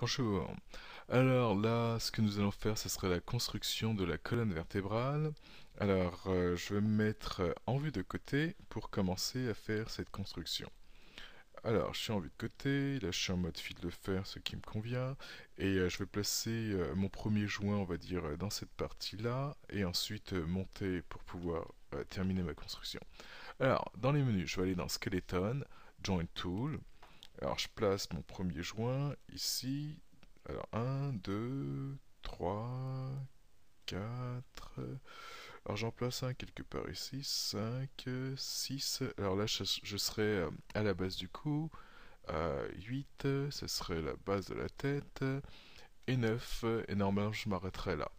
Bonjour. Alors là, ce que nous allons faire, ce serait la construction de la colonne vertébrale. Alors, je vais me mettre en vue de côté pour commencer à faire cette construction. Alors, je suis en vue de côté, là je suis en mode fil de fer, ce qui me convient, et je vais placer mon premier joint, on va dire, dans cette partie-là, et ensuite monter pour pouvoir terminer ma construction. Alors, dans les menus, je vais aller dans Skeleton, Joint Tool, alors je place mon premier joint ici. Alors un, 2, 3, 4. Alors j'en place un quelque part ici. 5, 6. Alors là je serai à la base du cou. 8, ce serait la base de la tête. Et 9, et normalement je m'arrêterai là.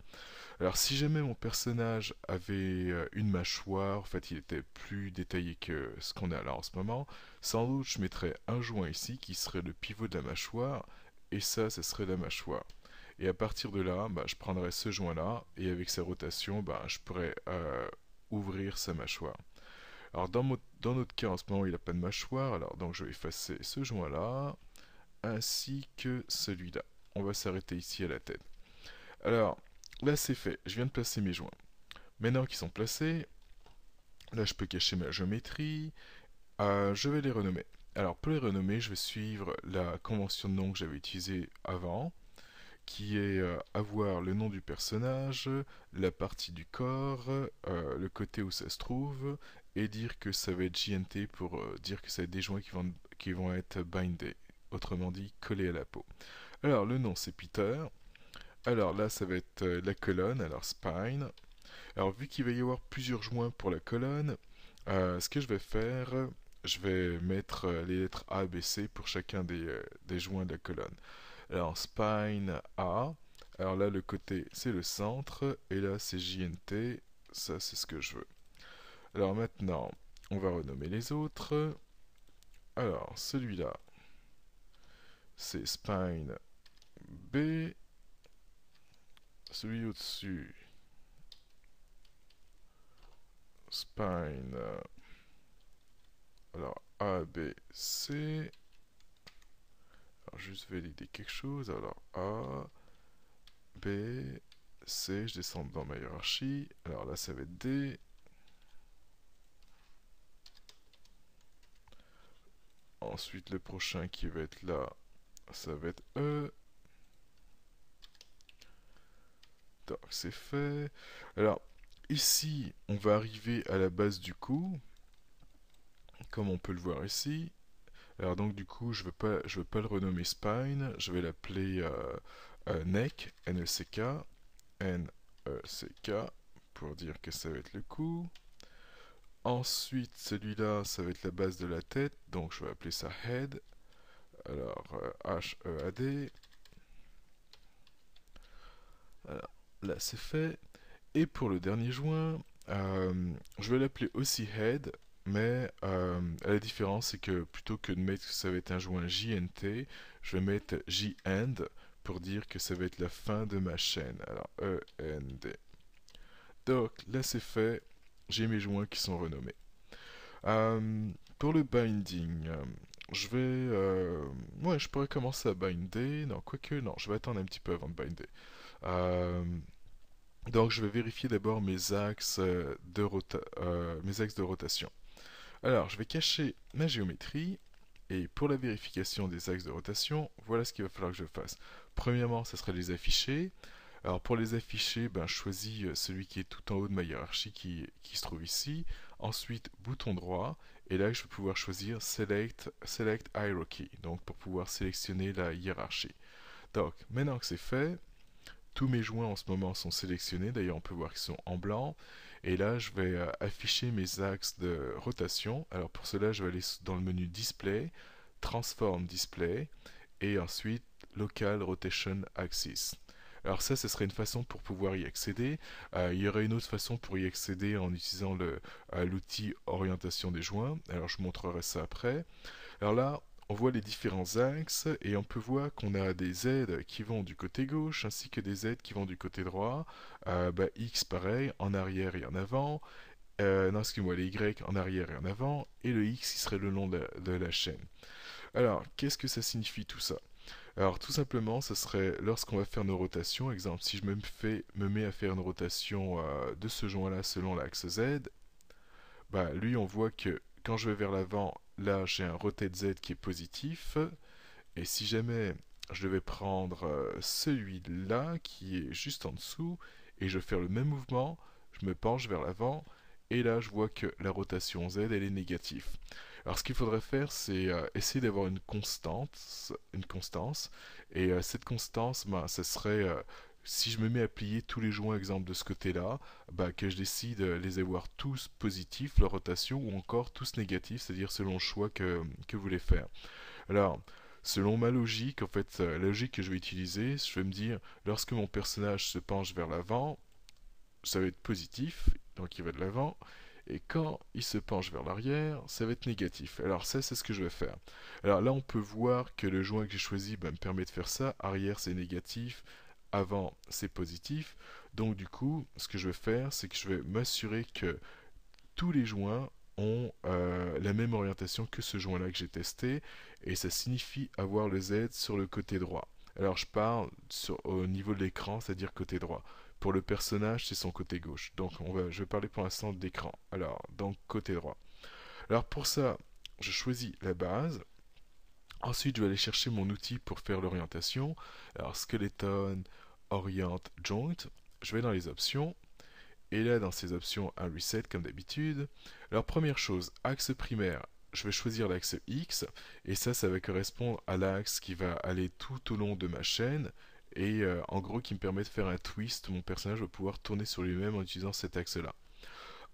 Alors si jamais mon personnage avait une mâchoire, en fait il était plus détaillé que ce qu'on a là en ce moment, sans doute je mettrais un joint ici qui serait le pivot de la mâchoire, et ça, ce serait la mâchoire. Et à partir de là, bah, je prendrais ce joint-là, et avec sa rotation, bah, je pourrais ouvrir sa mâchoire. Alors dans notre cas, en ce moment, il n'a pas de mâchoire, alors donc je vais effacer ce joint-là, ainsi que celui-là. On va s'arrêter ici à la tête. Alors, là c'est fait, je viens de placer mes joints. Maintenant qu'ils sont placés, là je peux cacher ma géométrie, je vais les renommer. Alors pour les renommer, je vais suivre la convention de nom que j'avais utilisée avant, qui est avoir le nom du personnage, la partie du corps, le côté où ça se trouve, et dire que ça va être JNT pour dire que ça va être des joints qui vont être bindés, autrement dit collés à la peau. Alors le nom c'est Peter. Alors là ça va être la colonne, alors spine. Alors vu qu'il va y avoir plusieurs joints pour la colonne, ce que je vais faire, je vais mettre les lettres A, B, C pour chacun des joints de la colonne. Alors spine A, alors là le côté c'est le centre, et là c'est JNT, ça c'est ce que je veux. Alors maintenant, on va renommer les autres. Alors celui-là, c'est spine B, celui au-dessus, spine, alors A, B, C. Alors juste valider quelque chose. Alors A, B, C, je descends dans ma hiérarchie. Alors là ça va être D. Ensuite le prochain qui va être là, ça va être E. Donc c'est fait. Alors ici on va arriver à la base du cou, comme on peut le voir ici. Alors donc du coup je veux pas le renommer spine, je vais l'appeler neck, N-E-C-K, N-E-C-K, pour dire que ça va être le cou. Ensuite, celui-là, ça va être la base de la tête, donc je vais appeler ça head. Alors, H-E-A-D. Alors, là, c'est fait. Et pour le dernier joint, je vais l'appeler aussi head, mais la différence, c'est que plutôt que de mettre que ça va être un joint JNT, je vais mettre J-end pour dire que ça va être la fin de ma chaîne. Alors, E-N-D. Donc, là, c'est fait. J'ai mes joints qui sont renommés. Pour le binding, ouais, je pourrais commencer à binder. Non, quoique, non, je vais attendre un petit peu avant de binder. Euh, donc, je vais vérifier d'abord mes axes de rotation. Alors, je vais cacher ma géométrie. Et pour la vérification des axes de rotation, voilà ce qu'il va falloir que je fasse. Premièrement, ce serait les afficher. Alors pour les afficher, ben, je choisis celui qui est tout en haut de ma hiérarchie qui se trouve ici. Ensuite, bouton droit. Et là, je vais pouvoir choisir Select Hierarchy. Donc pour pouvoir sélectionner la hiérarchie. Donc maintenant que c'est fait, tous mes joints en ce moment sont sélectionnés. D'ailleurs, on peut voir qu'ils sont en blanc. Et là, je vais afficher mes axes de rotation. Alors pour cela, je vais aller dans le menu Display, Transform Display, et ensuite Local Rotation Axis. Alors ça, ce serait une façon pour pouvoir y accéder. Il y aurait une autre façon pour y accéder en utilisant l'outil orientation des joints. Alors je vous montrerai ça après. Alors là, on voit les différents axes et on peut voir qu'on a des Z qui vont du côté gauche ainsi que des Z qui vont du côté droit. Bah, X pareil, en arrière et en avant. Non, excusez-moi, les Y en arrière et en avant. Et le X, qui serait le long de la chaîne. Alors, qu'est-ce que ça signifie tout ça? Alors tout simplement, ce serait lorsqu'on va faire nos rotations, exemple, si je me mets à faire une rotation de ce joint-là selon l'axe Z, bah lui on voit que quand je vais vers l'avant, là j'ai un rotate Z qui est positif, et si jamais je devais prendre celui-là qui est juste en dessous, et je vais faire le même mouvement, je me penche vers l'avant, et là je vois que la rotation Z elle est négative. Alors ce qu'il faudrait faire, c'est essayer d'avoir une constance, et cette constance, ben, ce serait si je me mets à plier tous les joints, exemple de ce côté-là, bah, que je décide les avoir tous positifs, leur rotation, ou encore tous négatifs, c'est-à-dire selon le choix que vous voulez faire. Alors, selon ma logique, en fait, la logique que je vais utiliser, je vais me dire, lorsque mon personnage se penche vers l'avant, ça va être positif, donc il va de l'avant, et quand il se penche vers l'arrière, ça va être négatif. Alors ça, c'est ce que je vais faire. Alors là, on peut voir que le joint que j'ai choisi me permet de faire ça. Arrière, c'est négatif, avant, c'est positif. Donc du coup, ce que je vais faire, c'est que je vais m'assurer que tous les joints ont la même orientation que ce joint-là que j'ai testé, et ça signifie avoir le Z sur le côté droit. Alors je parle au niveau de l'écran, c'est-à-dire côté droit. Pour le personnage, c'est son côté gauche. Donc je vais parler pour l'instant d'écran. Alors, donc côté droit. Alors pour ça, je choisis la base. Ensuite, je vais aller chercher mon outil pour faire l'orientation. Alors Skeleton, Orient, Joint. Je vais dans les options. Et là, dans ces options, un reset comme d'habitude. Alors, première chose, axe primaire, je vais choisir l'axe X, et ça va correspondre à l'axe qui va aller tout au long de ma chaîne, et en gros qui me permet de faire un twist, mon personnage va pouvoir tourner sur lui-même en utilisant cet axe-là.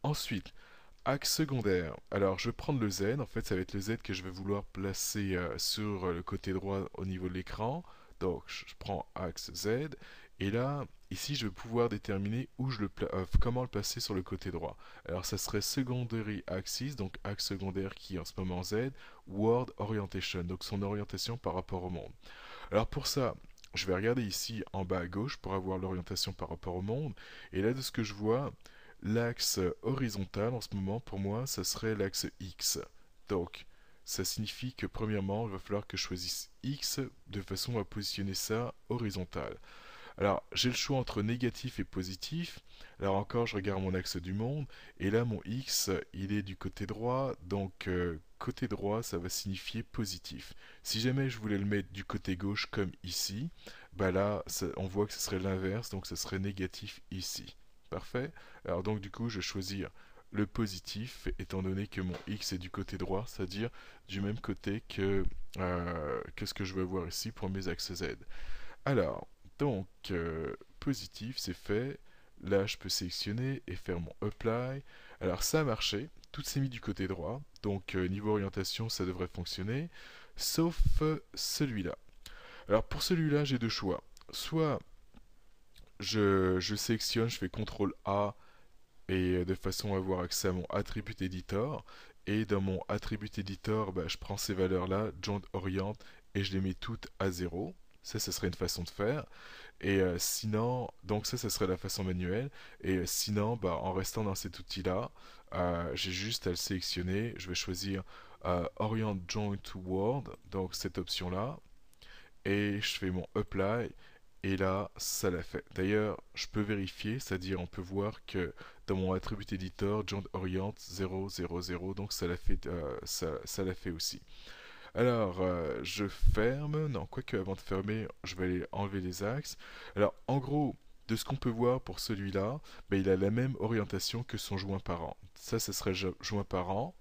Ensuite, axe secondaire, alors je vais prendre le Z, en fait ça va être le Z que je vais vouloir placer sur le côté droit au niveau de l'écran, donc je prends axe Z, et là, ici je vais pouvoir déterminer comment le placer sur le côté droit. Alors ça serait secondary axis, donc axe secondaire qui est en ce moment Z, world orientation, donc son orientation par rapport au monde. Alors pour ça, je vais regarder ici en bas à gauche pour avoir l'orientation par rapport au monde, et là de ce que je vois, l'axe horizontal en ce moment pour moi ça serait l'axe X. Donc ça signifie que premièrement il va falloir que je choisisse X de façon à positionner ça horizontal. Alors j'ai le choix entre négatif et positif. Alors encore je regarde mon axe du monde et là mon X il est du côté droit, donc côté droit ça va signifier positif. Si jamais je voulais le mettre du côté gauche comme ici, bah là on voit que ce serait l'inverse, donc ce serait négatif ici. Parfait. Alors donc du coup, je vais choisir le positif, étant donné que mon X est du côté droit, c'est-à-dire du même côté que ce que je veux voir ici pour mes axes Z. Alors, donc, positif, c'est fait. Là, je peux sélectionner et faire mon apply. Alors, ça a marché. Tout s'est mis du côté droit. Donc, niveau orientation, ça devrait fonctionner. Sauf celui-là. Alors, pour celui-là, j'ai deux choix. Soit je sélectionne, je fais CTRL A et de façon à avoir accès à mon attribut editor. Et dans mon attribut editor, bah, je prends ces valeurs-là, joint orient, et je les mets toutes à 0. Ça, ce serait une façon de faire. Et sinon, donc ça serait la façon manuelle. Et sinon, bah, en restant dans cet outil-là, j'ai juste à le sélectionner. Je vais choisir Orient Joint to Word, donc cette option-là. Et je fais mon apply. Et là, ça l'a fait. D'ailleurs, je peux vérifier, c'est-à-dire on peut voir que dans mon attribut editor, Joint Orient 0, 0, 0, donc ça l'a fait, ça l'a fait aussi. Alors, je ferme. Non, quoique avant de fermer, je vais aller enlever les axes. Alors, en gros, de ce qu'on peut voir pour celui-là, ben, il a la même orientation que son joint parent. Ça serait joint parent.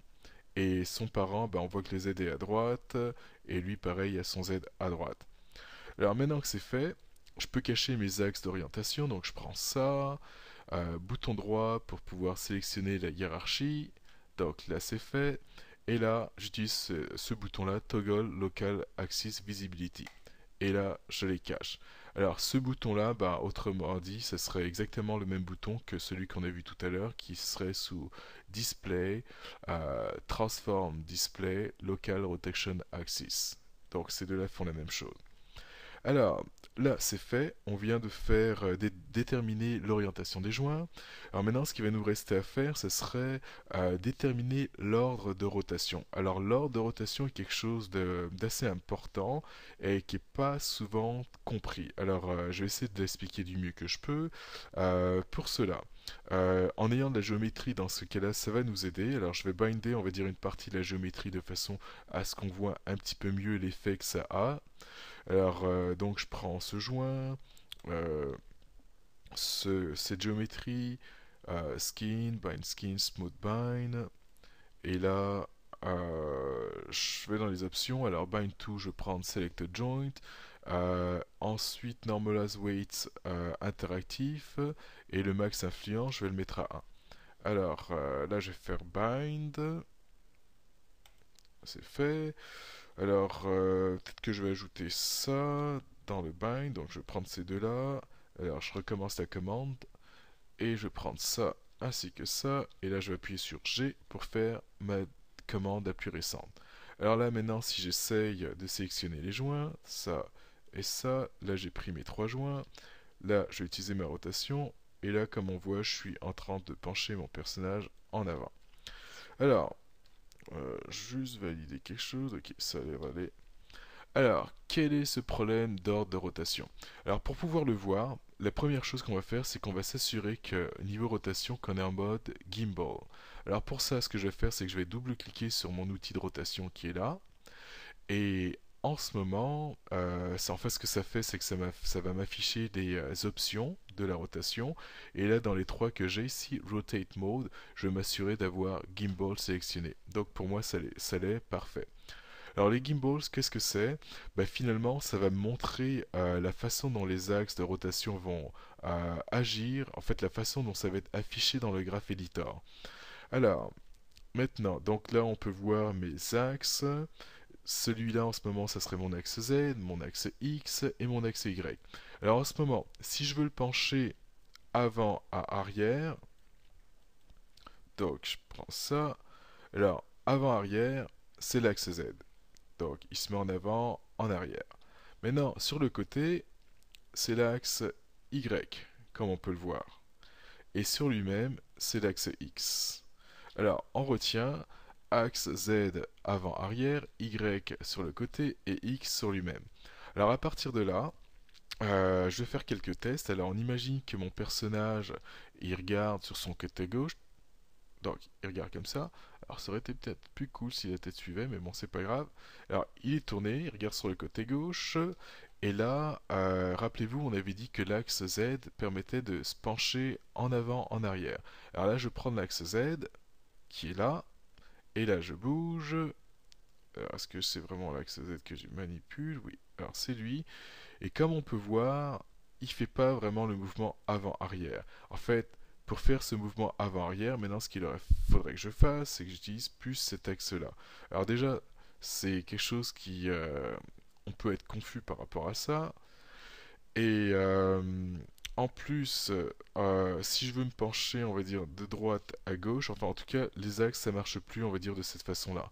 Et son parent, ben, on voit que le Z est à droite. Et lui, pareil, a son Z à droite. Alors, maintenant que c'est fait, je peux cacher mes axes d'orientation. Donc, je prends ça. Bouton droit pour pouvoir sélectionner la hiérarchie. Donc là, c'est fait. Et là, j'utilise ce bouton-là, Toggle Local Axis Visibility. Et là, je les cache. Alors, ce bouton-là, bah, autrement dit, ce serait exactement le même bouton que celui qu'on a vu tout à l'heure, qui serait sous Display, Transform Display, Local Rotation Axis. Donc, ces deux-là font la même chose. Alors, là, c'est fait. On vient de faire déterminer l'orientation des joints. Alors maintenant, ce qui va nous rester à faire, ce serait déterminer l'ordre de rotation. Alors, l'ordre de rotation est quelque chose d'assez important et qui n'est pas souvent compris. Alors, je vais essayer de l'expliquer du mieux que je peux. Pour cela, en ayant de la géométrie dans ce cas-là, ça va nous aider. Alors, je vais binder, on va dire, une partie de la géométrie de façon à ce qu'on voit un petit peu mieux l'effet que ça a. Alors, donc je prends ce joint, euh, cette géométrie, skin, bind skin, smooth bind, et là, je vais dans les options. Alors, bind to, je prends select joint, ensuite normalize weight interactif, et le max influence, je vais le mettre à 1. Alors, là, je vais faire bind, c'est fait. Alors, peut-être que je vais ajouter ça dans le bind. Donc, je vais prendre ces deux-là. Alors, je recommence la commande. Et je vais prendre ça ainsi que ça. Et là, je vais appuyer sur G pour faire ma commande la plus récente. Alors là, maintenant, si j'essaye de sélectionner les joints, ça et ça, là, j'ai pris mes trois joints. Là, je vais utiliser ma rotation. Et là, comme on voit, je suis en train de pencher mon personnage en avant. Alors, juste valider quelque chose. Ok, ça va aller. Alors, quel est ce problème d'ordre de rotation? Alors, pour pouvoir le voir, la première chose qu'on va faire, c'est qu'on va s'assurer que niveau rotation, qu'on est en mode gimbal. Alors pour ça, ce que je vais faire, c'est que je vais double-cliquer sur mon outil de rotation qui est là. Et en ce moment, en fait, ce que ça fait, c'est que ça va m'afficher des options de la rotation. Et là, dans les trois que j'ai ici, Rotate Mode, je vais m'assurer d'avoir Gimbal sélectionné. Donc pour moi, ça l'est parfait. Alors les gimbals, qu'est-ce que c'est? Bah, finalement, ça va me montrer la façon dont les axes de rotation vont agir, en fait la façon dont ça va être affiché dans le graph editor. Alors, maintenant, donc là on peut voir mes axes. Celui-là en ce moment, ça serait mon axe Z, mon axe X et mon axe Y. Alors en ce moment, si je veux le pencher avant à arrière, donc je prends ça. Alors, avant-arrière, c'est l'axe Z. Donc il se met en avant, en arrière. Maintenant, sur le côté, c'est l'axe Y, comme on peut le voir. Et sur lui-même, c'est l'axe X. Alors, on retient axe Z avant-arrière, Y sur le côté et X sur lui-même. Alors à partir de là, je vais faire quelques tests. Alors on imagine que mon personnage, il regarde sur son côté gauche, donc, il regarde comme ça. Alors, ça aurait été peut-être plus cool si la tête suivait, mais bon, c'est pas grave. Alors, il est tourné, il regarde sur le côté gauche. Et là, rappelez-vous, on avait dit que l'axe Z permettait de se pencher en avant, en arrière. Alors là, je prends l'axe Z, qui est là. Et là, je bouge. Alors, est-ce que c'est vraiment l'axe Z que je manipule? Oui. Alors, c'est lui. Et comme on peut voir, il fait pas vraiment le mouvement avant-arrière. En fait, pour faire ce mouvement avant-arrière, maintenant ce qu'il faudrait que je fasse, c'est que j'utilise plus cet axe-là. Alors déjà, c'est quelque chose qui... on peut être confus par rapport à ça. Et en plus, si je veux me pencher, on va dire, de droite à gauche, enfin en tout cas, les axes, ça marche plus, on va dire, de cette façon-là.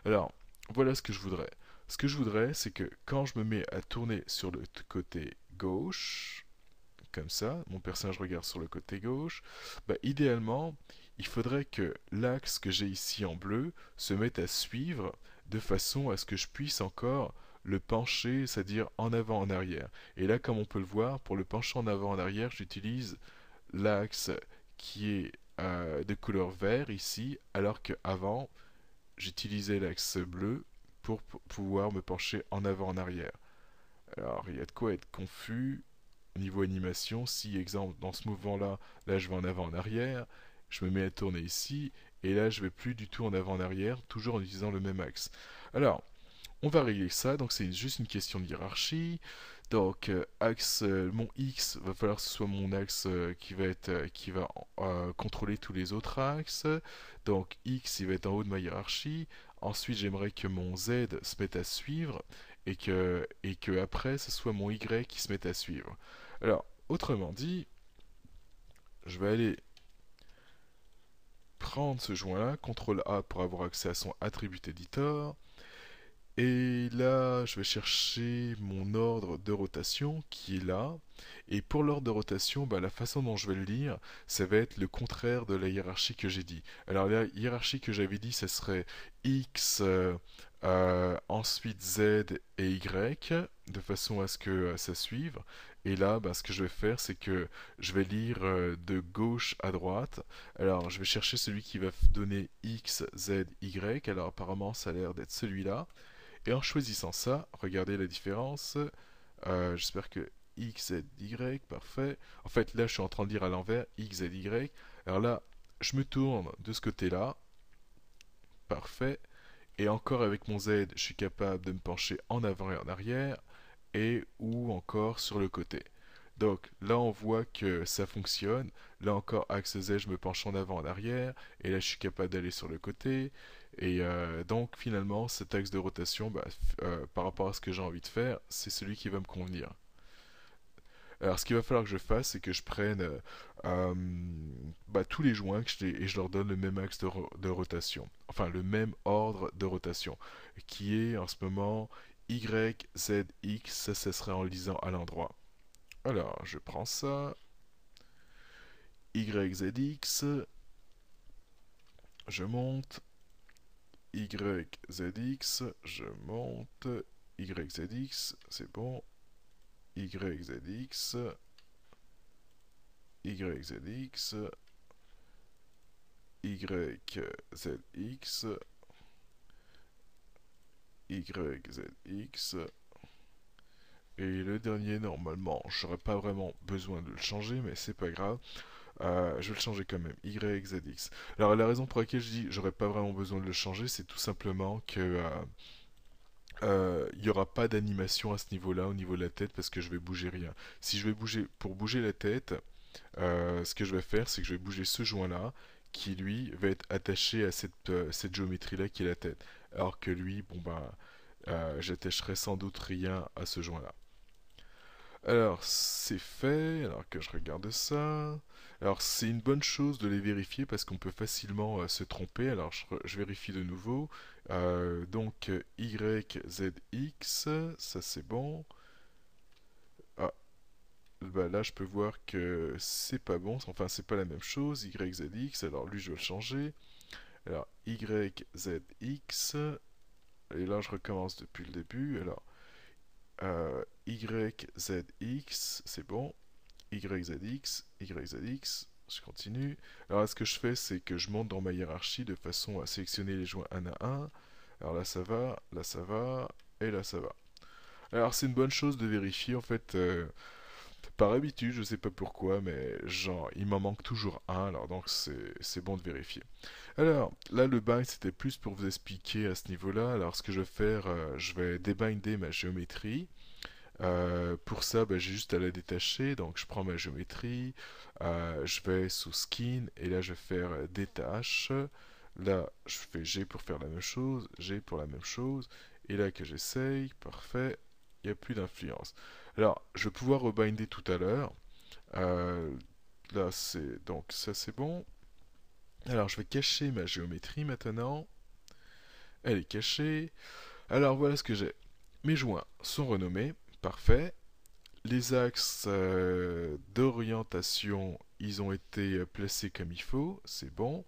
Alors, voilà ce que je voudrais. Ce que je voudrais, c'est que quand je me mets à tourner sur le côté gauche, comme ça, mon personnage regarde sur le côté gauche, bah, idéalement, il faudrait que l'axe que j'ai ici en bleu se mette à suivre de façon à ce que je puisse encore le pencher, c'est-à-dire en avant, en arrière. Et là, comme on peut le voir, pour le pencher en avant, en arrière, j'utilise l'axe qui est de couleur vert ici, alors qu'avant, j'utilisais l'axe bleu pour pouvoir me pencher en avant en arrière. Alors il y a de quoi être confus au niveau animation. Si, exemple, dans ce mouvement-là, là je vais en avant en arrière, je me mets à tourner ici, et là je vais plus du tout en avant en arrière, toujours en utilisant le même axe. Alors, on va régler ça, donc c'est juste une question de hiérarchie. Donc axe, mon X va falloir que ce soit mon axe qui va contrôler tous les autres axes. Donc X il va être en haut de ma hiérarchie. Ensuite j'aimerais que mon Z se mette à suivre et que après ce soit mon Y qui se mette à suivre. Alors autrement dit, je vais aller prendre ce joint là, CTRL A pour avoir accès à son attribut editor. Et là, je vais chercher mon ordre de rotation qui est là. Et pour l'ordre de rotation, bah, la façon dont je vais le lire, ça va être le contraire de la hiérarchie que j'ai dit. Alors la hiérarchie que j'avais dit, ça serait X, ensuite Z et Y, de façon à ce que ça suive. Et là, bah, ce que je vais faire, c'est que je vais lire de gauche à droite. Alors, je vais chercher celui qui va donner X, Z, Y. Alors apparemment, ça a l'air d'être celui-là. Et en choisissant ça, regardez la différence. J'espère que X, Z, Y, parfait. En fait, là, je suis en train de lire à l'envers, X, Z, Y. Alors là, je me tourne de ce côté-là, parfait. Et encore avec mon Z, je suis capable de me pencher en avant et en arrière, et ou encore sur le côté. Donc là, on voit que ça fonctionne. Là encore, axe Z, je me penche en avant, en arrière. Et là, je suis capable d'aller sur le côté. Et donc finalement, cet axe de rotation, bah, par rapport à ce que j'ai envie de faire, c'est celui qui va me convenir. Alors, ce qu'il va falloir que je fasse, c'est que je prenne euh, bah, tous les joints et je leur donne le même axe de rotation. Enfin, le même ordre de rotation, qui est en ce moment Y, Z, X. Ça serait en lisant à l'endroit. Alors, je prends ça. Y, Z, X. Je monte. Y, Z, X. Je monte. Y, Z, X. C'est bon. Y, Z, X. Y, Z, X. Y, Z, X. Y, Z, X. Et le dernier, normalement, j'aurais pas vraiment besoin de le changer, mais c'est pas grave. Je vais le changer quand même. Y, Z, X. Alors, la raison pour laquelle je dis j'aurais pas vraiment besoin de le changer, c'est tout simplement que il n'y aura pas d'animation à ce niveau-là, au niveau de la tête, parce que je vais bouger rien. Si je vais bouger, pour bouger la tête, ce que je vais faire, c'est que je vais bouger ce joint-là, qui lui va être attaché à cette géométrie-là qui est la tête. Alors que lui, bon ben, j'attacherai sans doute rien à ce joint-là. Alors, c'est fait, alors que je regarde ça. Alors, c'est une bonne chose de les vérifier parce qu'on peut facilement se tromper. Alors, je vérifie de nouveau. Donc, Y, Z, X, ça c'est bon. Ah, bah là, je peux voir que c'est pas bon. Enfin, c'est pas la même chose. Y, Z, X. Alors, lui, je vais le changer. Alors, Y, Z, X. Et là, je recommence depuis le début. Alors, Y, Z, X, c'est bon. Y, Z, X, Y, Z, X, je continue. Alors là, ce que je fais, c'est que je monte dans ma hiérarchie de façon à sélectionner les joints un à un. Alors là ça va, et là ça va. Alors c'est une bonne chose de vérifier, en fait, par habitude, je sais pas pourquoi, mais genre, il m'en manque toujours un, alors donc c'est bon de vérifier. Alors, là, le bind, c'était plus pour vous expliquer à ce niveau-là. Alors, ce que je vais faire, je vais débinder ma géométrie. Pour ça, bah, j'ai juste à la détacher. Donc, je prends ma géométrie, je vais sous Skin, et là, je vais faire détache. Là, je fais G pour faire la même chose, G pour la même chose. Et là, que j'essaye, parfait, il n'y a plus d'influence. Alors, je vais pouvoir rebinder tout à l'heure. Euh, Là, c'est donc ça, c'est bon. Alors, je vais cacher ma géométrie maintenant. Elle est cachée. Alors, voilà ce que j'ai. Mes joints sont renommés. Parfait. Les axes d'orientation, ils ont été placés comme il faut. C'est bon.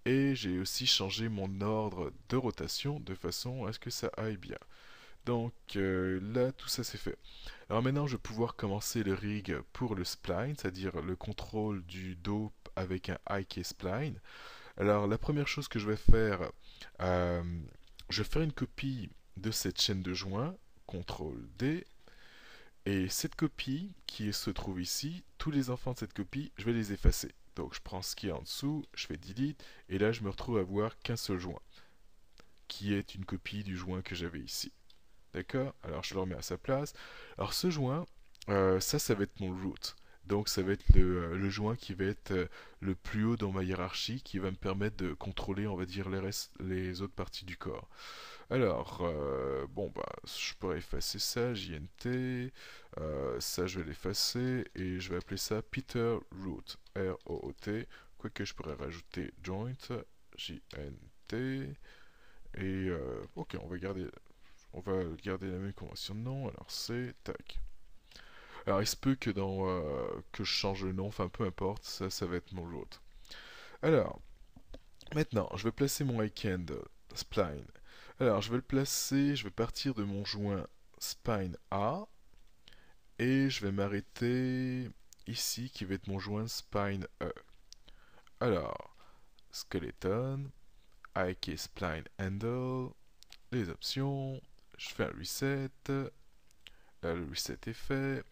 Et j'ai aussi changé mon ordre de rotation de façon à ce que ça aille bien. Donc là, tout ça c'est fait. Alors maintenant, je vais pouvoir commencer le rig pour le spline, c'est-à-dire le contrôle du dos avec un IK spline. Alors la première chose que je vais faire, euh, je vais faire une copie de cette chaîne de joints, CTRL D, et cette copie qui se trouve ici, tous les enfants de cette copie, je vais les effacer. Donc je prends ce qui est en dessous, je fais delete, et là je me retrouve à voir qu'un seul joint, qui est une copie du joint que j'avais ici. D'accord? Alors je le remets à sa place. Alors ce joint, ça va être mon root. Donc ça va être le joint qui va être le plus haut dans ma hiérarchie, qui va me permettre de contrôler, on va dire, les autres parties du corps. Alors, bon bah, je pourrais effacer ça, JNT, ça je vais l'effacer, et je vais appeler ça Peter Root, R-O-O-T, quoique je pourrais rajouter joint, J-N-T, et ok, on va garder la même convention de nom, alors c'est tac. Alors il se peut que que je change le nom, enfin peu importe, ça va être mon route. Alors, maintenant, je vais placer mon iCandle spline. Alors, je vais le placer, je vais partir de mon joint spine A et je vais m'arrêter ici qui va être mon joint spine E. Alors, skeleton, IK spline handle, les options, je fais un reset, là le reset est fait.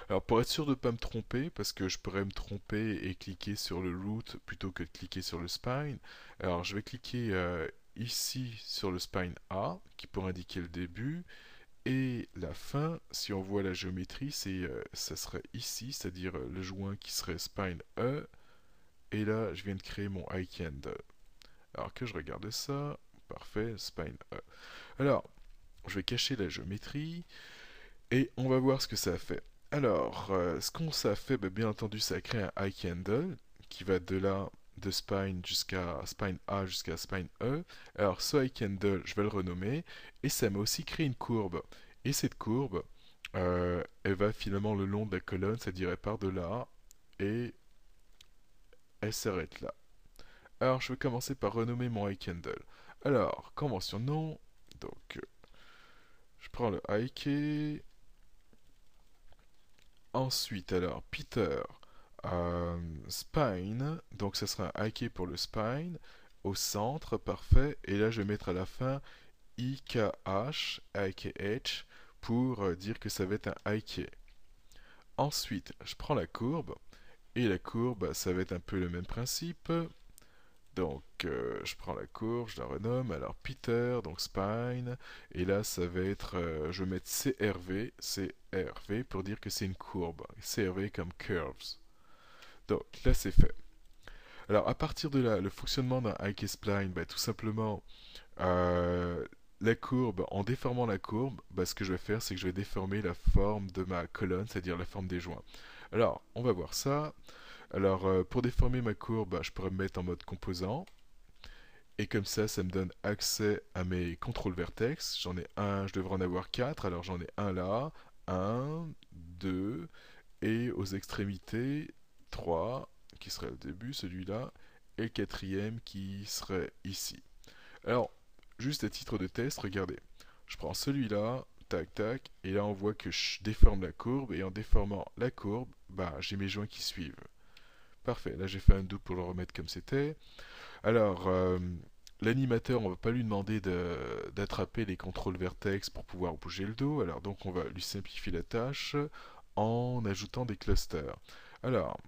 Alors pour être sûr de ne pas me tromper, parce que je pourrais me tromper et cliquer sur le root plutôt que de cliquer sur le spine, alors je vais cliquer ici sur le spine A, qui pourrait indiquer le début, et la fin, si on voit la géométrie, ça serait ici, c'est-à-dire le joint qui serait spine E, et là je viens de créer mon iCandle. Alors que je regarde ça, parfait, spine E. Alors, je vais cacher la géométrie, et on va voir ce que ça a fait. Alors, ce qu'on ça a fait, bah, bien entendu, ça a créé un iCandle qui va de là, de spine jusqu'à spine A jusqu'à spine E. Alors, ce iCandle, je vais le renommer, et ça m'a aussi créé une courbe. Et cette courbe, elle va finalement le long de la colonne, c'est-à-dire elle part de là, et elle s'arrête là. Alors, je vais commencer par renommer mon iCandle. Alors, convention de nom, donc je prends le IK. Ensuite, alors, Peter, spine, donc ce sera un IK pour le spine, au centre, parfait, et là je vais mettre à la fin IKH, IKH, pour dire que ça va être un IK. Ensuite, je prends la courbe, et la courbe, ça va être un peu le même principe. Donc, je prends la courbe, je la renomme, alors Peter, donc spine, et là ça va être, je vais mettre CRV pour dire que c'est une courbe, CRV comme curves. Donc là c'est fait. Alors à partir de là, le fonctionnement d'un IK spline, bah, tout simplement, euh, la courbe, en déformant la courbe, bah, ce que je vais faire, c'est que je vais déformer la forme de ma colonne, c'est-à-dire la forme des joints. Alors, on va voir ça. Alors, pour déformer ma courbe, bah, je pourrais me mettre en mode composant. Et comme ça me donne accès à mes contrôles vertex. J'en ai un, je devrais en avoir quatre. Alors j'en ai un là, un, deux, et aux extrémités, trois, qui serait le début, celui-là, et le quatrième qui serait ici. Alors, juste à titre de test, regardez. Je prends celui-là, tac tac, et là on voit que je déforme la courbe, et en déformant la courbe, bah j'ai mes joints qui suivent. Parfait, là j'ai fait un double pour le remettre comme c'était. Alors, l'animateur, on va pas lui demander d'attraper les contrôles vertex pour pouvoir bouger le dos. Alors donc on va lui simplifier la tâche en ajoutant des clusters. Alors,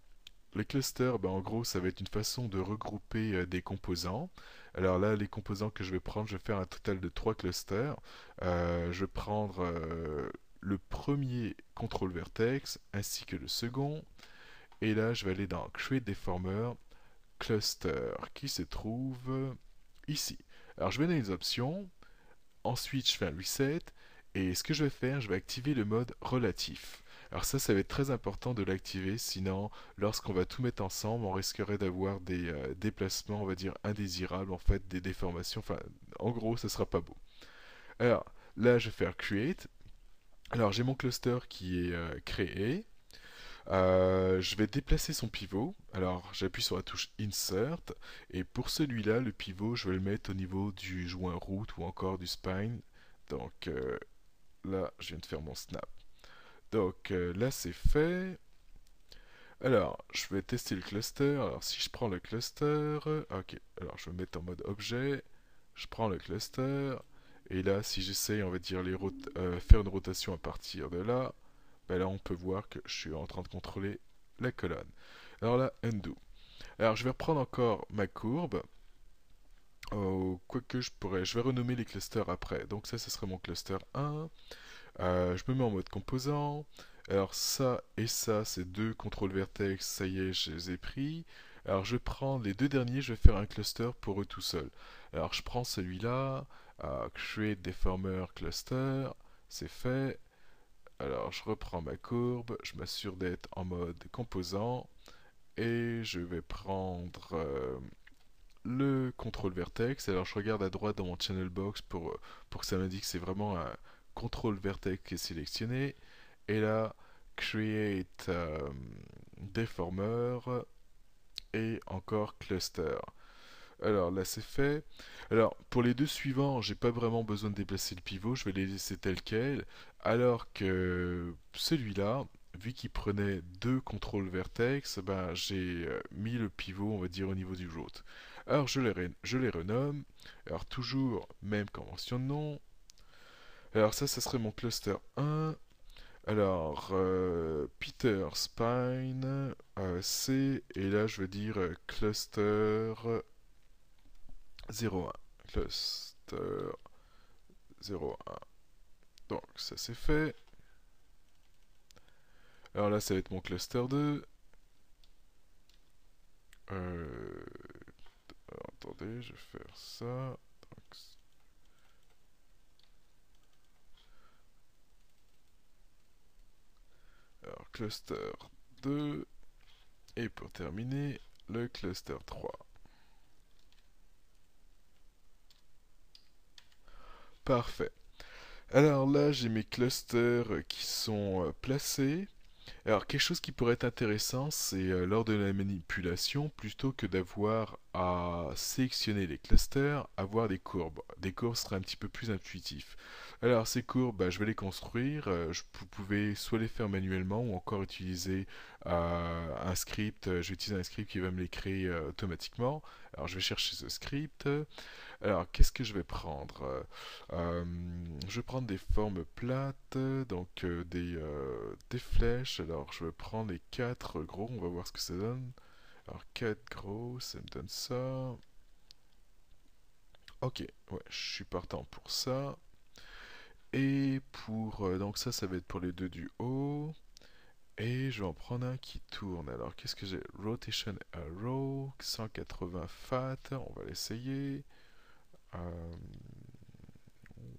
les clusters, ben, en gros, ça va être une façon de regrouper des composants. Alors là, les composants que je vais prendre, je vais faire un total de 3 clusters. Je vais prendre le premier contrôle vertex ainsi que le second. Et là, je vais aller dans Create Deformer cluster qui se trouve ici. Alors je vais dans les options, ensuite je fais un reset, et ce que je vais faire, je vais activer le mode relatif. Alors ça va être très important de l'activer, sinon lorsqu'on va tout mettre ensemble, on risquerait d'avoir des déplacements, on va dire, indésirables, en fait, des déformations, enfin, en gros, ça sera pas beau. Alors là, je vais faire Create. Alors j'ai mon cluster qui est créé. Je vais déplacer son pivot. Alors j'appuie sur la touche Insert. Et pour celui-là, le pivot, je vais le mettre au niveau du joint root ou encore du spine. Donc là, je viens de faire mon snap. Donc là, c'est fait. Alors, je vais tester le cluster. Alors si je prends le cluster, ok. Alors je vais me mettre en mode objet. Je prends le cluster. Et là, si j'essaye, on va dire, faire une rotation à partir de là, ben là on peut voir que je suis en train de contrôler la colonne. Alors là, undo. Alors je vais reprendre encore ma courbe. Oh, quoique je vais renommer les clusters après. Donc ça, ce serait mon cluster 1. Je me mets en mode composant. Alors ça et ça, c'est deux contrôles vertex. Ça y est, je les ai pris. Alors je vais prendre les deux derniers, je vais faire un cluster pour eux tout seuls. Alors je prends celui-là, Create Deformer Cluster, c'est fait. Alors je reprends ma courbe, je m'assure d'être en mode composant et je vais prendre le contrôle vertex. Alors je regarde à droite dans mon channel box pour que ça m'indique que c'est vraiment un contrôle vertex qui est sélectionné. Et là, create deformer et encore cluster. Alors là c'est fait. Alors pour les deux suivants, j'ai pas vraiment besoin de déplacer le pivot, je vais les laisser tels quels. Alors que celui-là, vu qu'il prenait deux contrôles vertex, ben, j'ai mis le pivot, on va dire, au niveau du root. Alors je les renomme. Alors toujours même convention de nom. Alors ça serait mon cluster 1. Alors, Peter Spine, C, et là je veux dire cluster 01. Cluster 01. Donc ça c'est fait. Alors là ça va être mon cluster 2. Euh, alors, attendez, je vais faire ça. Donc, alors cluster 2. Et pour terminer, le cluster 3. Parfait. Alors là, j'ai mes clusters qui sont placés. Alors, quelque chose qui pourrait être intéressant, c'est lors de la manipulation, plutôt que d'avoir à sélectionner les clusters, avoir des courbes. Des courbes seraient un petit peu plus intuitifs. Alors, ces courbes, bah, je vais les construire. Vous pouvez soit les faire manuellement ou encore utiliser un script. Je vais utiliser un script qui va me les créer automatiquement. Alors, je vais chercher ce script. Alors, qu'est-ce que je vais prendre? Je vais prendre des formes plates, donc des flèches. Alors, je vais prendre les 4 gros, on va voir ce que ça donne. Alors, 4 gros, ça me donne ça. Ok, ouais, je suis partant pour ça. Et pour... donc ça va être pour les deux du haut. Et je vais en prendre un qui tourne. Alors, qu'est-ce que j'ai? Rotation Arrow, 180 fat, on va l'essayer. Euh,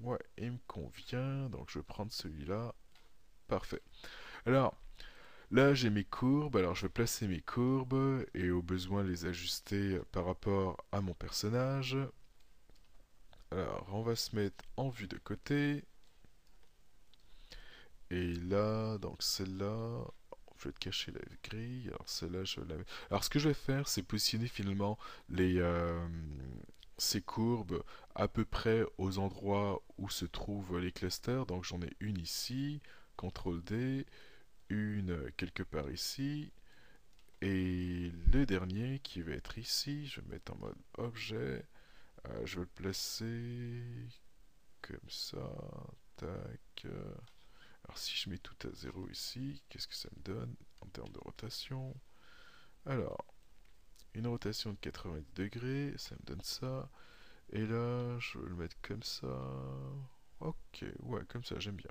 Ouais, il me convient, donc je vais prendre celui-là. Parfait. Alors, là j'ai mes courbes, alors je vais placer mes courbes et au besoin les ajuster par rapport à mon personnage. Alors, on va se mettre en vue de côté. Et là, donc celle-là, je vais te cacher la grille. Alors celle-là, je vais la... Alors ce que je vais faire, c'est positionner finalement ces courbes à peu près aux endroits où se trouvent les clusters. Donc j'en ai une ici, CTRL D, une quelque part ici, et le dernier qui va être ici, je vais le mettre en mode objet. Je vais le placer comme ça, tac. Alors si je mets tout à 0 ici, qu'est-ce que ça me donne en termes de rotation? Alors, une rotation de 90 degrés, ça me donne ça. Et là, je vais le mettre comme ça. Ok, ouais, comme ça, j'aime bien.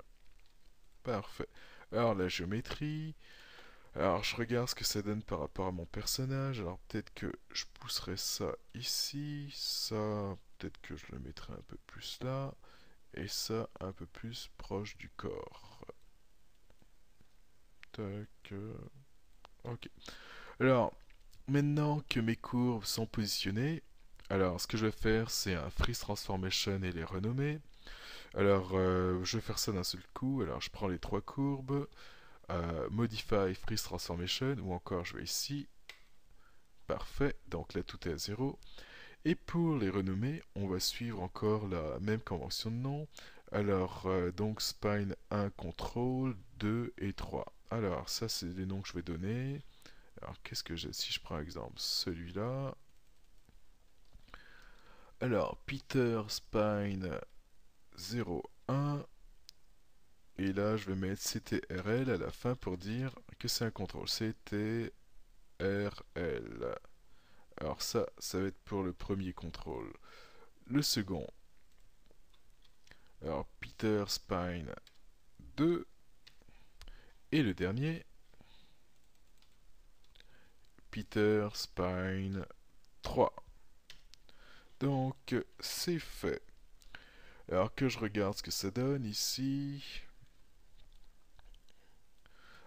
Parfait. Alors la géométrie. Alors je regarde ce que ça donne par rapport à mon personnage. Alors peut-être que je pousserai ça ici. Ça, peut-être que je le mettrai un peu plus là. Et ça, un peu plus proche du corps. Tac. Ok. Alors, maintenant que mes courbes sont positionnées, alors ce que je vais faire, c'est un freeze transformation et les renommer. Alors, je vais faire ça d'un seul coup. Alors, je prends les trois courbes, modify freeze transformation, ou encore je vais ici. Parfait. Donc là, tout est à 0. Et pour les renommer, on va suivre encore la même convention de nom. Alors, donc spine 1, control, 2 et 3. Alors, ça, c'est les noms que je vais donner. Alors, qu'est-ce que j'ai? Si je prends exemple celui-là. Alors, Peter Spine 01. Et là, je vais mettre CTRL à la fin pour dire que c'est un contrôle. CTRL. Alors ça va être pour le premier contrôle. Le second. Alors, Peter Spine 2. Et le dernier. Peter Spine 3. Donc, c'est fait. Alors que je regarde ce que ça donne ici.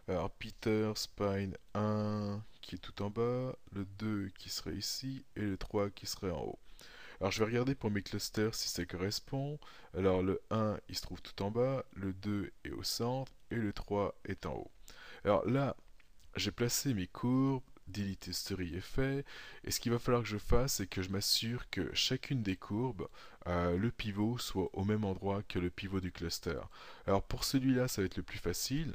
Alors Peter Spine 1 qui est tout en bas, le 2 qui serait ici, et le 3 qui serait en haut. Alors je vais regarder pour mes clusters si ça correspond. Alors le 1 il se trouve tout en bas, le 2 est au centre, et le 3 est en haut. Alors là, j'ai placé mes courbes, delete history est fait, et ce qu'il va falloir que je fasse, c'est que je m'assure que chacune des courbes, le pivot soit au même endroit que le pivot du cluster. Alors pour celui-là, ça va être le plus facile,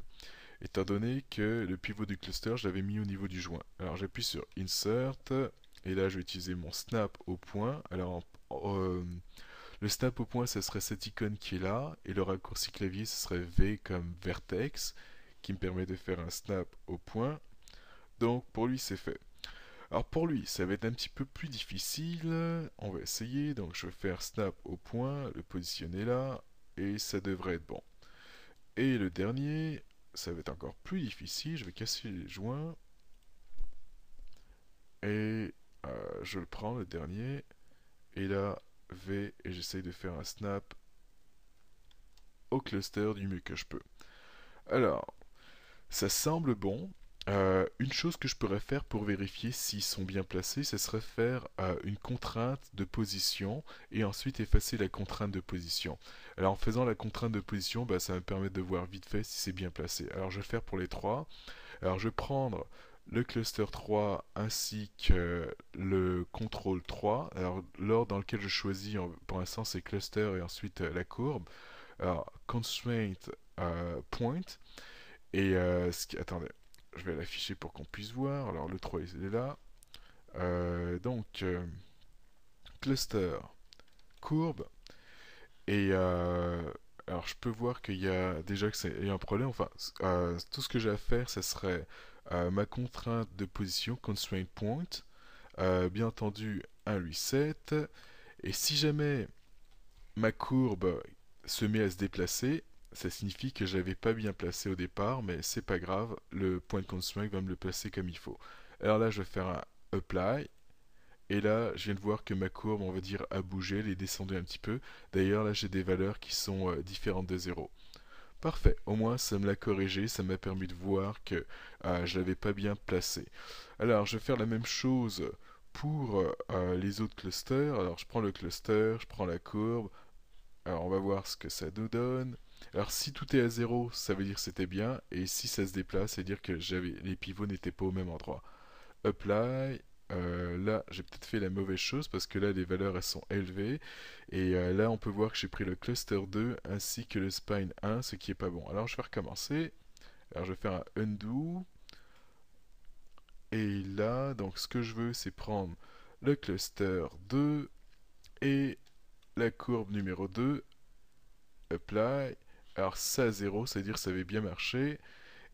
étant donné que le pivot du cluster, je l'avais mis au niveau du joint. Alors j'appuie sur Insert, et là je vais utiliser mon snap au point. Alors le snap au point, ce serait cette icône qui est là, et le raccourci clavier, ce serait V comme vertex, qui me permet de faire un snap au point. Donc pour lui c'est fait. Alors pour lui ça va être un petit peu plus difficile. On va essayer. Donc je vais faire snap au point, le positionner là, et ça devrait être bon. Et le dernier, ça va être encore plus difficile. Je vais casser les joints. Et je le prends le dernier. Et là, V, et j'essaye de faire un snap au cluster du mieux que je peux. Alors, ça semble bon. Une chose que je pourrais faire pour vérifier s'ils sont bien placés, ce serait faire une contrainte de position et ensuite effacer la contrainte de position. Alors en faisant la contrainte de position, bah, ça va me permettre de voir vite fait si c'est bien placé. Alors je vais le faire pour les trois. Alors je vais prendre le cluster 3 ainsi que le contrôle 3. Alors l'ordre dans lequel je choisis pour l'instant c'est cluster et ensuite la courbe. Alors constraint point. Et attendez, je vais l'afficher pour qu'on puisse voir. Alors le 3 il est là. Donc cluster, courbe. Et alors je peux voir qu'il y a déjà que il y a un problème. Enfin, tout ce que j'ai à faire, ce serait ma contrainte de position, constraint point. Bien entendu, un reset. Et si jamais ma courbe se met à se déplacer, ça signifie que je l'avais pas bien placé au départ, mais c'est pas grave, le point de constraint va me le placer comme il faut. Alors là, je vais faire un apply, et là, je viens de voir que ma courbe, on va dire, a bougé, elle est descendue un petit peu. D'ailleurs, là, j'ai des valeurs qui sont différentes de 0. Parfait, au moins ça me l'a corrigé, ça m'a permis de voir que je l'avais pas bien placé. Alors, je vais faire la même chose pour les autres clusters. Alors, je prends le cluster, je prends la courbe. Alors on va voir ce que ça nous donne. Alors si tout est à 0, ça veut dire que c'était bien, et si ça se déplace, ça veut dire que les pivots n'étaient pas au même endroit. Apply, là j'ai peut-être fait la mauvaise chose parce que là les valeurs elles sont élevées, et là on peut voir que j'ai pris le cluster 2 ainsi que le spine 1, ce qui est pas bon. Alors je vais recommencer, alors je vais faire un undo, et là donc ce que je veux c'est prendre le cluster 2 et la courbe numéro 2, apply. Alors ça 0, c'est-à-dire que ça avait bien marché.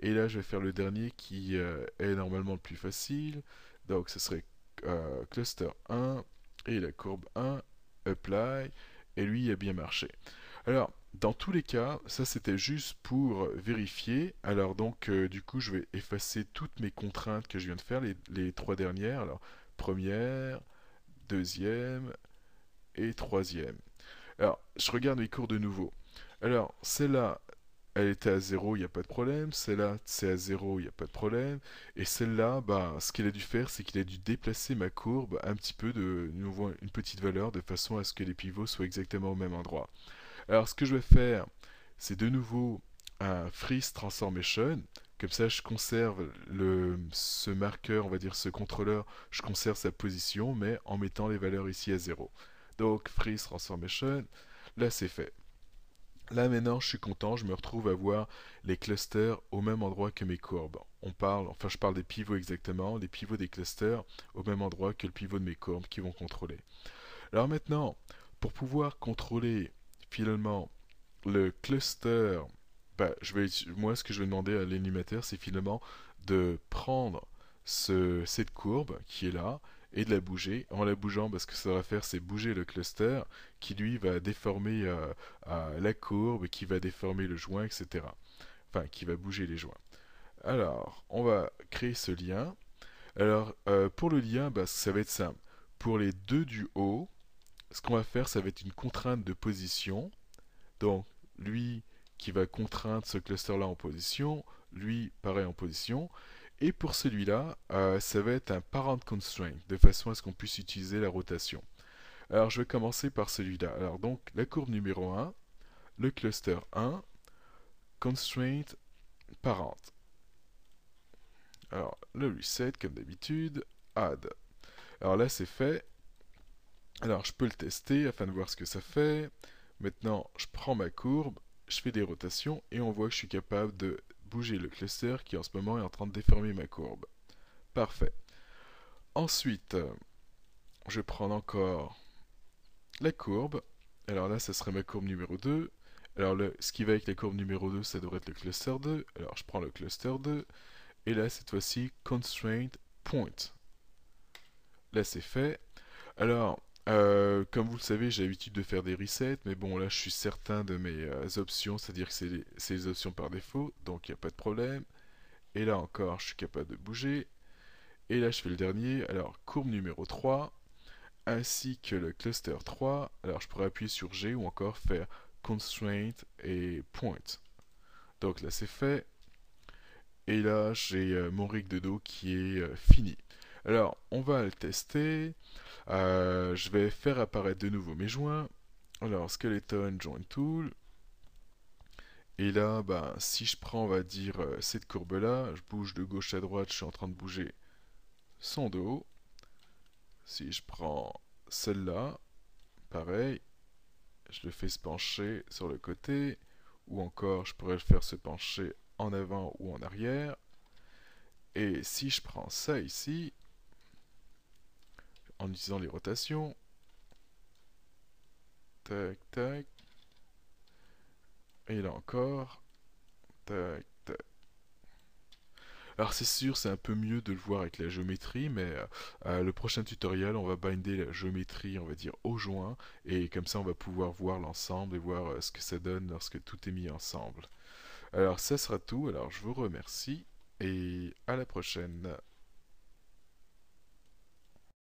Et là, je vais faire le dernier qui est normalement le plus facile. Donc ce serait cluster 1 et la courbe 1, apply. Et lui, il a bien marché. Alors, dans tous les cas, ça c'était juste pour vérifier. Alors donc, du coup, je vais effacer toutes mes contraintes que je viens de faire, les trois dernières. Alors, première, deuxième et troisième. Alors, je regarde mes cours de nouveau. Alors, celle-là, elle était à 0, il n'y a pas de problème. Celle-là, c'est à 0, il n'y a pas de problème. Et celle-là, bah, ce qu'il a dû faire, c'est qu'il a dû déplacer ma courbe un petit peu de nouveau une petite valeur de façon à ce que les pivots soient exactement au même endroit. Alors, ce que je vais faire, c'est de nouveau un freeze transformation. Comme ça, je conserve ce marqueur, on va dire ce contrôleur, je conserve sa position, mais en mettant les valeurs ici à 0. Donc, freeze transformation, là c'est fait. Là maintenant, je suis content, je me retrouve à voir les clusters au même endroit que mes courbes. Enfin je parle des pivots exactement, les pivots des clusters au même endroit que le pivot de mes courbes qui vont contrôler. Alors maintenant, pour pouvoir contrôler finalement le cluster, bah, moi ce que je vais demander à l'animateur, c'est finalement de prendre cette courbe qui est là et de la bouger. En la bougeant, parce que ça va faire, c'est bouger le cluster qui lui va déformer la courbe, qui va déformer le joint, etc. Enfin, qui va bouger les joints. Alors, on va créer ce lien. Alors, pour le lien, bah, ça va être simple. Pour les deux du haut, ce qu'on va faire, ça va être une contrainte de position. Donc, lui qui va contraindre ce cluster-là en position, lui, pareil en position. Et pour celui-là, ça va être un parent constraint, de façon à ce qu'on puisse utiliser la rotation. Alors je vais commencer par celui-là. Alors donc la courbe numéro 1, le cluster 1, constraint parent. Alors le reset comme d'habitude, add. Alors là c'est fait. Alors je peux le tester afin de voir ce que ça fait. Maintenant je prends ma courbe, je fais des rotations et on voit que je suis capable de bouger le cluster qui en ce moment est en train de déformer ma courbe. Parfait. Ensuite, je vais prendre encore la courbe. Alors là, ça serait ma courbe numéro 2. Alors ce qui va avec la courbe numéro 2, ça devrait être le cluster 2. Alors je prends le cluster 2. Et là, cette fois-ci, constraint point. Là, c'est fait. Alors, comme vous le savez, j'ai l'habitude de faire des resets. Mais bon, là, je suis certain de mes options. C'est-à-dire que c'est les options par défaut. Donc, il n'y a pas de problème. Et là encore, je suis capable de bouger. Et là, je fais le dernier. Alors, courbe numéro 3. Ainsi que le cluster 3. Alors je pourrais appuyer sur G ou encore faire constraint et point. Donc là c'est fait. Et là j'ai mon rig de dos qui est fini. Alors on va le tester. Je vais faire apparaître de nouveau mes joints. Alors Skeleton Joint Tool. Et là, ben, si je prends, on va dire, cette courbe-là, je bouge de gauche à droite, je suis en train de bouger son dos. Si je prends celle-là, pareil, je le fais se pencher sur le côté, ou encore je pourrais le faire se pencher en avant ou en arrière. Et si je prends ça ici, en utilisant les rotations, tac, tac, et là encore, tac, tac. Alors c'est sûr, c'est un peu mieux de le voir avec la géométrie, mais le prochain tutoriel, on va binder la géométrie, on va dire, au joint, et comme ça on va pouvoir voir l'ensemble et voir ce que ça donne lorsque tout est mis ensemble. Alors ça sera tout, alors je vous remercie, et à la prochaine.